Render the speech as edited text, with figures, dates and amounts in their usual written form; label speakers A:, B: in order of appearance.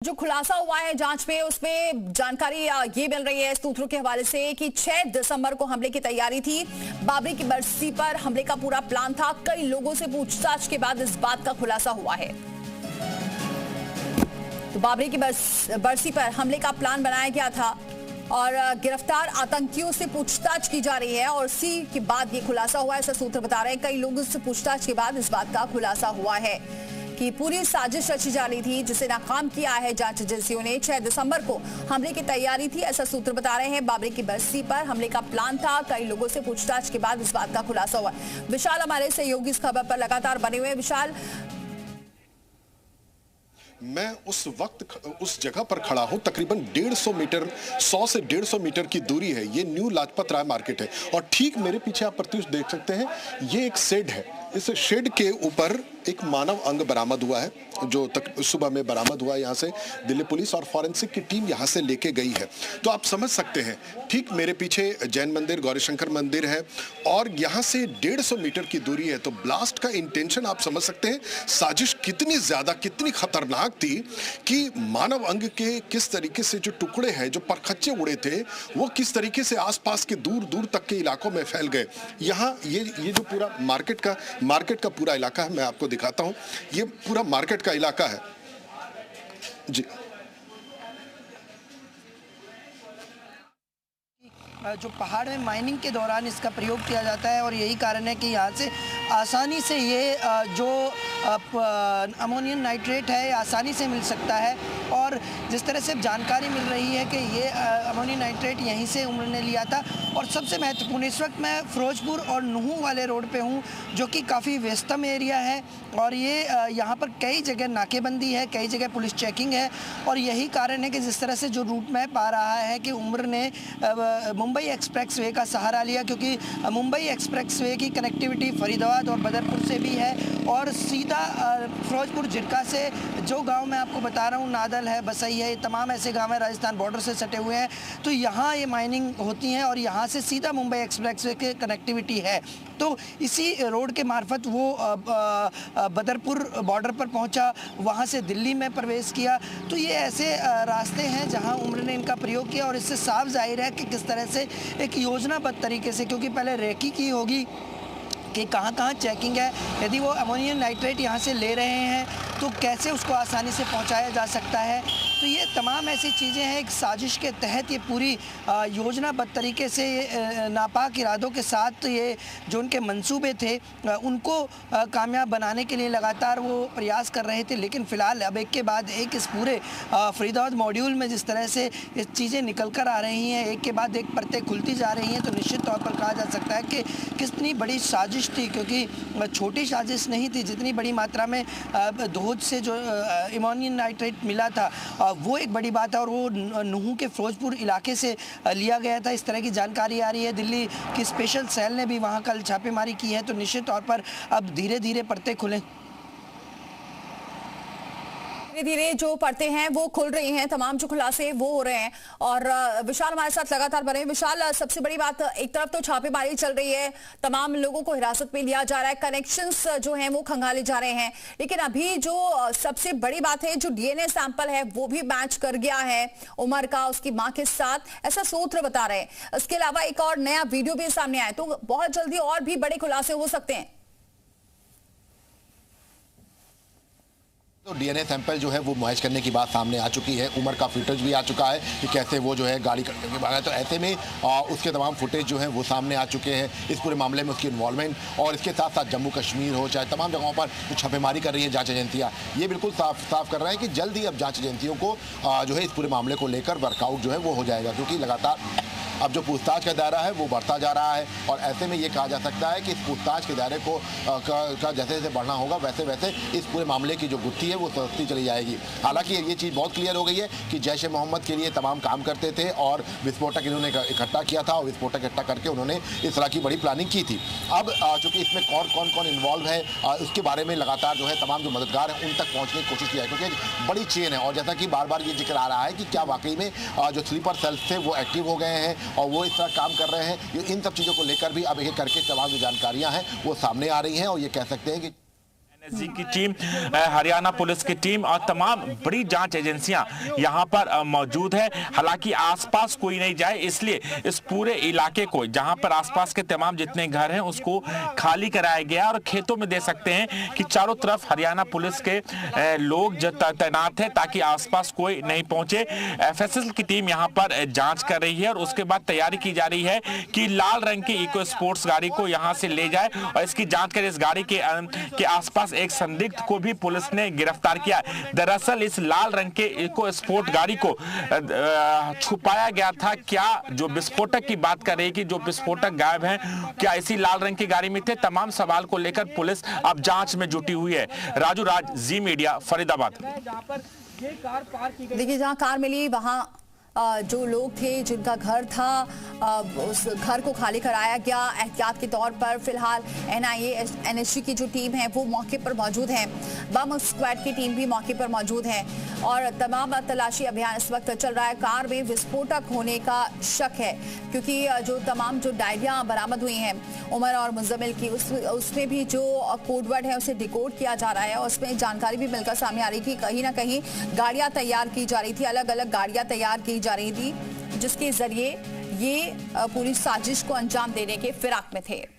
A: जो खुलासा हुआ है जांच में उसमें जानकारी ये मिल रही है सूत्रों के हवाले से कि 6 दिसंबर को हमले की तैयारी थी। बाबरी की बरसी पर हमले का पूरा प्लान था। कई लोगों से पूछताछ के बाद इस बात का खुलासा हुआ है। तो बाबरी की बरसी पर हमले का प्लान बनाया गया था और गिरफ्तार आतंकियों से पूछताछ की जा रही है और इसी के बाद ये खुलासा हुआ है, ऐसा सूत्र बता रहे हैं। कई लोगों से पूछताछ के बाद इस बात का खुलासा हुआ है कि पूरी साजिश रची जा रही थी जिसे नाकाम किया है जांच एजेंसियों ने। 6 दिसंबर को हमले की तैयारी थी, ऐसा सूत्र बता रहे हैं। बाबरी की बरसी पर हमले का प्लान था। कई लोगों से पूछताछ के बाद इस बात का खुलासा हुआ। विशाल हमारे सहयोगी इस खबर पर लगातार बने हुए हैं। विशाल,
B: मैं उस वक्त उस जगह पर खड़ा हूं, तकरीबन 150 मीटर 100 से 150 मीटर की दूरी है। ये न्यू लाजपत राय मार्केट है और ठीक मेरे पीछे आप प्रत्युष देख सकते हैं, ये एक शेड है। इस शेड के ऊपर एक मानव अंग बरामद हुआ है जो सुबह में बरामद हुआ है। यहाँ से दिल्ली पुलिस और फॉरेंसिक की टीम यहाँ से लेके गई है। तो आप समझ सकते हैं, ठीक मेरे पीछे जैन मंदिर, गौरीशंकर मंदिर है और यहाँ से 150 मीटर की दूरी है। तो ब्लास्ट का इंटेंशन आप समझ सकते हैं, साजिश कितनी ज्यादा, कितनी खतरनाक थी कि मानव अंग के किस तरीके से जो टुकड़े हैं, जो परखच्चे उड़े थे, वो किस तरीके से आसपास के दूर दूर तक के इलाकों में फैल गए। यहाँ ये जो पूरा मार्केट का पूरा इलाका है, मैं आपको दिखाता हूँ। ये पूरा मार्केट का इलाका है जी।
C: जो पहाड़ में माइनिंग के दौरान इसका प्रयोग किया जाता है और यही कारण है कि यहाँ से आसानी से ये जो अमोनियम नाइट्रेट है आसानी से मिल सकता है। और जिस तरह से जानकारी मिल रही है कि ये अमोनियम नाइट्रेट यहीं से उन्होंने लिया था। और सबसे महत्वपूर्ण, इस वक्त मैं फिरोजपुर और नुहू वाले रोड पे हूँ जो कि काफ़ी व्यस्तम एरिया है और ये यहाँ पर कई जगह नाकेबंदी है, कई जगह पुलिस चेकिंग है। और यही कारण है कि जिस तरह से जो रूट मैप आ रहा है कि उम्र ने मुंबई एक्सप्रेसवे का सहारा लिया, क्योंकि मुंबई एक्सप्रेसवे की कनेक्टिविटी फरीदाबाद और बदरपुर से भी है और सीधा फिरोजपुर जिरका से जो गांव मैं आपको बता रहा हूँ, नादल है, बसई है, ये तमाम ऐसे गांव हैं राजस्थान बॉर्डर से सटे हुए हैं। तो यहाँ ये माइनिंग होती हैं और यहाँ से सीधा मुंबई एक्सप्रेसवे की कनेक्टिविटी है। तो इसी रोड के मार्फत वो बदरपुर बॉर्डर पर पहुँचा, वहाँ से दिल्ली में प्रवेश किया। तो ये ऐसे रास्ते हैं जहाँ उम्र ने इनका प्रयोग किया और इससे साफ जाहिर है कि किस तरह से एक योजनाबद्ध तरीके से, क्योंकि पहले रेकी की होगी कि कहाँ चेकिंग है, यदि वो अमोनियम नाइट्रेट यहाँ से ले रहे हैं तो कैसे उसको आसानी से पहुँचाया जा सकता है। तो ये तमाम ऐसी चीज़ें हैं, एक साजिश के तहत ये पूरी योजनाबद्ध तरीके से नापाक इरादों के साथ ये जो उनके मंसूबे थे उनको कामयाब बनाने के लिए लगातार वो प्रयास कर रहे थे। लेकिन फ़िलहाल अब एक के बाद एक इस पूरे फरीदाबाद मॉड्यूल में जिस तरह से ये चीज़ें निकल कर आ रही हैं, एक के बाद एक परतें खुलती जा रही हैं, तो निश्चित तौर पर कहा जा सकता है कि कितनी बड़ी साजिश थी। क्योंकि छोटी साजिश नहीं थी, जितनी बड़ी मात्रा में धोज से जो अमोनियम नाइट्रेट मिला था वो एक बड़ी बात है और वो नुहू के फिरोजपुर इलाके से लिया गया था। इस तरह की जानकारी आ रही है। दिल्ली की स्पेशल सेल ने भी वहाँ कल छापेमारी की है। तो निश्चित तौर पर अब धीरे धीरे परतें खुलें,
A: धीरे जो परतें हैं वो खुल रही हैं, तमाम जो खुलासे वो हो रहे हैं। और विशाल हमारे साथ लगातार बने। विशाल, सबसे बड़ी बात, एक तरफ तो छापेमारी चल रही है, तमाम लोगों को हिरासत में लिया जा रहा है, कनेक्शंस जो हैं वो खंगाले जा रहे हैं, लेकिन अभी जो सबसे बड़ी बात है, जो डीएनए सैंपल है वो भी मैच कर गया है उमर का उसकी मां के साथ, ऐसा सूत्र बता रहे हैं। इसके अलावा एक और नया वीडियो भी सामने आया, तो बहुत जल्दी और भी बड़े खुलासे हो सकते हैं।
D: तो डीएनए सैंपल जो है वो मैच करने की बात सामने आ चुकी है। उमर का फुटेज भी आ चुका है कि कैसे वो जो है गाड़ी करने के भागा। तो ऐसे में उसके तमाम फुटेज जो है वो सामने आ चुके हैं। इस पूरे मामले में उसकी इन्वॉल्वमेंट और इसके साथ साथ जम्मू कश्मीर हो चाहे तमाम जगहों पर जो छापेमारी कर रही है जांच एजेंसियाँ, ये बिल्कुल साफ कर रहे हैं कि जल्द ही अब जाँच एजेंसियों को जो है इस पूरे मामले को लेकर वर्कआउट जो है वो हो जाएगा, क्योंकि लगातार अब जो पूछताछ का दायरा है वो बढ़ता जा रहा है। और ऐसे में ये कहा जा सकता है कि इस पूछताछ के दायरे को का जैसे जैसे बढ़ना होगा वैसे वैसे इस पूरे मामले की जो गुत्थी है वो सस्ती चली जाएगी। हालांकि ये चीज़ बहुत क्लियर हो गई है कि जैश ए मोहम्मद के लिए तमाम काम करते थे और विस्फोटक इन्होंने इकट्ठा किया था और विस्फोटक इकट्ठा करके उन्होंने इस तरह की बड़ी प्लानिंग की थी। अब चूँकि इसमें कौन इन्वॉल्व है उसके बारे में लगातार जो है तमाम जो मददगार हैं उन तक पहुँचने की कोशिश की है, क्योंकि एक बड़ी चेन है। और जैसा कि बार बार ये जिक्र आ रहा है कि क्या वाकई में जो स्लीपर सेल्स थे वो एक्टिव हो गए हैं और वो इस तरह काम कर रहे हैं। इन सब चीज़ों को लेकर भी अब एक करके तमाम जो जानकारियां हैं वो सामने आ रही हैं और ये कह सकते हैं कि
E: जी की टीम, हरियाणा पुलिस की टीम और तमाम बड़ी जांच एजेंसियां यहां पर मौजूद है। हालांकि आसपास कोई नहीं जाए इसलिए इस पूरे इलाके को, जहां पर आसपास के तमाम जितने घर हैं उसको खाली कराया गया और खेतों में दे सकते हैं कि चारों तरफ हरियाणा पुलिस के लोग तैनात हैं ताकि आसपास कोई नहीं पहुंचे। एफएसएल की टीम यहां पर जांच कर रही है और उसके बाद तैयारी की जा रही है कि लाल रंग की इको स्पोर्ट्स गाड़ी को यहां से ले जाए और इसकी जांच करें। इस गाड़ी के आसपास एक संदिग्ध को भी पुलिस ने गिरफ्तार किया। दरअसल इस लाल रंग के इको स्पोर्ट गाड़ी को छुपाया गया था। क्या जो विस्फोटक की बात कर रही है कि जो विस्फोटक गायब हैं, क्या इसी लाल रंग की गाड़ी में थे? तमाम सवाल को लेकर पुलिस अब जांच में जुटी हुई है। राजू राज, जी मीडिया, फरीदाबाद।
A: देखिए, जहां कार मिली वहां जो लोग थे जिनका घर था उस घर को खाली कराया गया एहतियात के तौर पर। फिलहाल एनआईए एनएसजी की जो टीम है वो मौके पर मौजूद है, बम स्क्वाड की टीम भी मौके पर मौजूद है और तमाम तलाशी अभियान इस वक्त चल रहा है। कार में विस्फोटक होने का शक है क्योंकि जो तमाम जो डायरियां बरामद हुई हैं उमर और मुजम्मिल की, उसमें भी जो कोडवर्ड है उसे डिकोड किया जा रहा है और उसमें जानकारी भी मिलकर सामने आ रही कि कहीं ना कहीं गाड़ियां तैयार की जा रही थी, अलग अलग गाड़ियां तैयार की जा रही थी जिसके जरिए ये पूरी साजिश को अंजाम देने के फिराक में थे।